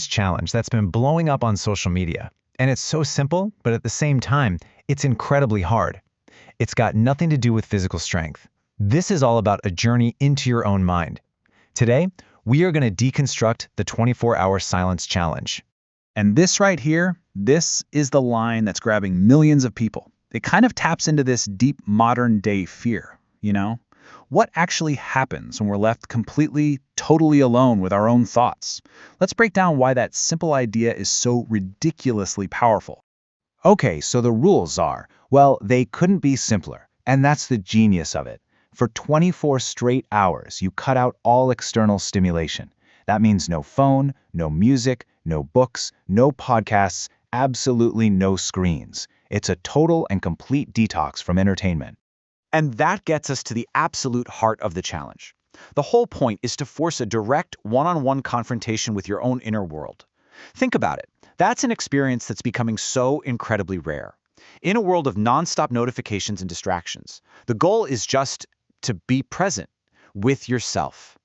challenge that's been blowing up on social media. And it's so simple, but at the same time, it's incredibly hard. It's got nothing to do with physical strength. This is all about a journey into your own mind. Today, we are going to deconstruct the 24-hour silence challenge. And this right here, this is the line that's grabbing millions of people. It kind of taps into this deep modern-day fear, you know? What actually happens when we're left completely, totally alone with our own thoughts? Let's break down why that simple idea is so ridiculously powerful. Okay, so the rules are, well, they couldn't be simpler, and that's the genius of it. For 24 straight hours, you cut out all external stimulation. That means no phone, no music, no books, no podcasts, absolutely no screens. It's a total and complete detox from entertainment. And that gets us to the absolute heart of the challenge. The whole point is to force a direct, one-on-one confrontation with your own inner world. Think about it. That's an experience that's becoming so incredibly rare. In a world of nonstop notifications and distractions, the goal is just to be present with yourself.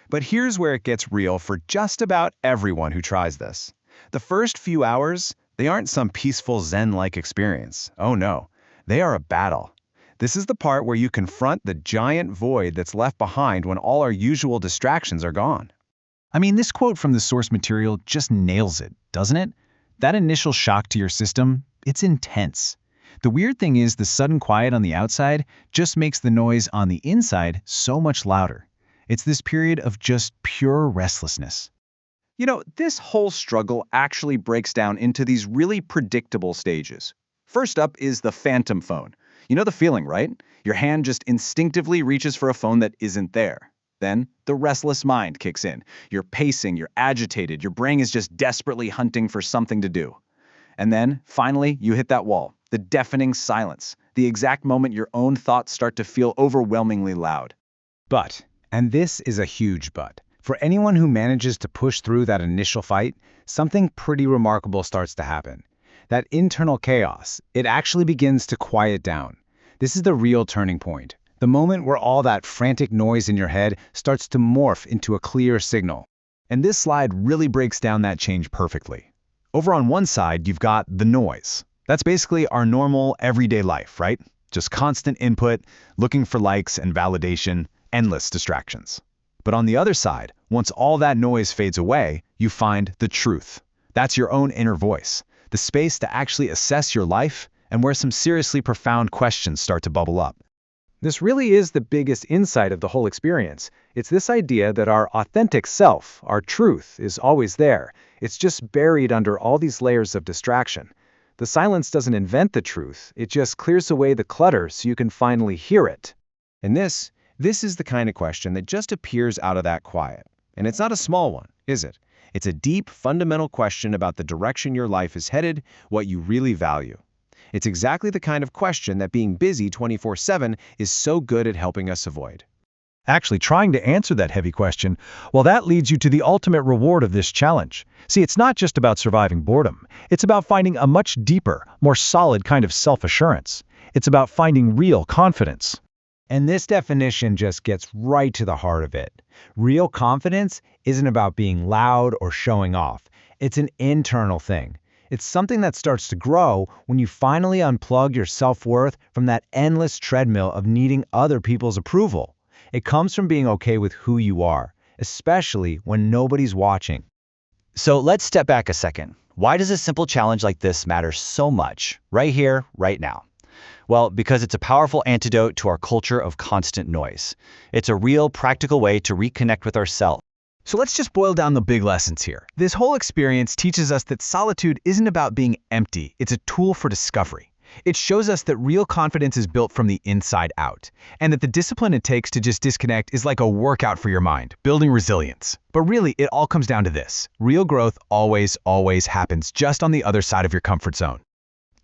But here's where it gets real for just about everyone who tries this. The first few hours, they aren't some peaceful Zen-like experience. Oh no, they are a battle. This is the part where you confront the giant void that's left behind when all our usual distractions are gone. I mean, this quote from the source material just nails it, doesn't it? That initial shock to your system, it's intense. The weird thing is the sudden quiet on the outside just makes the noise on the inside so much louder. It's this period of just pure restlessness. You know, this whole struggle actually breaks down into these really predictable stages. First up is the phantom phone. You know the feeling, right? Your hand just instinctively reaches for a phone that isn't there. Then the restless mind kicks in. You're pacing, you're agitated, your brain is just desperately hunting for something to do. And then, finally, you hit that wall, the deafening silence, the exact moment your own thoughts start to feel overwhelmingly loud. But, and this is a huge but, for anyone who manages to push through that initial fight, something pretty remarkable starts to happen. That internal chaos, it actually begins to quiet down. This is the real turning point. The moment where all that frantic noise in your head starts to morph into a clear signal. And this slide really breaks down that change perfectly. Over on one side, you've got the noise. That's basically our normal, everyday life, right? Just constant input, looking for likes and validation, endless distractions. But on the other side, once all that noise fades away, you find the truth. That's your own inner voice, the space to actually assess your life and where some seriously profound questions start to bubble up. This really is the biggest insight of the whole experience. It's this idea that our authentic self, our truth, is always there. It's just buried under all these layers of distraction. The silence doesn't invent the truth. It just clears away the clutter so you can finally hear it. And this is the kind of question that just appears out of that quiet. And it's not a small one, is it? It's a deep, fundamental question about the direction your life is headed, what you really value. It's exactly the kind of question that being busy 24/7 is so good at helping us avoid. Actually trying to answer that heavy question, well, that leads you to the ultimate reward of this challenge. See, it's not just about surviving boredom. It's about finding a much deeper, more solid kind of self-assurance. It's about finding real confidence. And this definition just gets right to the heart of it. Real confidence isn't about being loud or showing off. It's an internal thing. It's something that starts to grow when you finally unplug your self-worth from that endless treadmill of needing other people's approval. It comes from being okay with who you are, especially when nobody's watching. So let's step back a second. Why does a simple challenge like this matter so much, right here, right now? Well, because it's a powerful antidote to our culture of constant noise. It's a real, practical way to reconnect with ourselves. So let's just boil down the big lessons here. This whole experience teaches us that solitude isn't about being empty. It's a tool for discovery. It shows us that real confidence is built from the inside out, and that the discipline it takes to just disconnect is like a workout for your mind, building resilience. But really, it all comes down to this. Real growth always happens just on the other side of your comfort zone.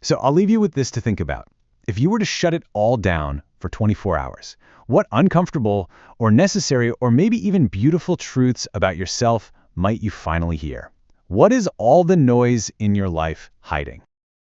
So I'll leave you with this to think about. If you were to shut it all down for 24 hours, what uncomfortable or necessary or maybe even beautiful truths about yourself might you finally hear? What is all the noise in your life hiding?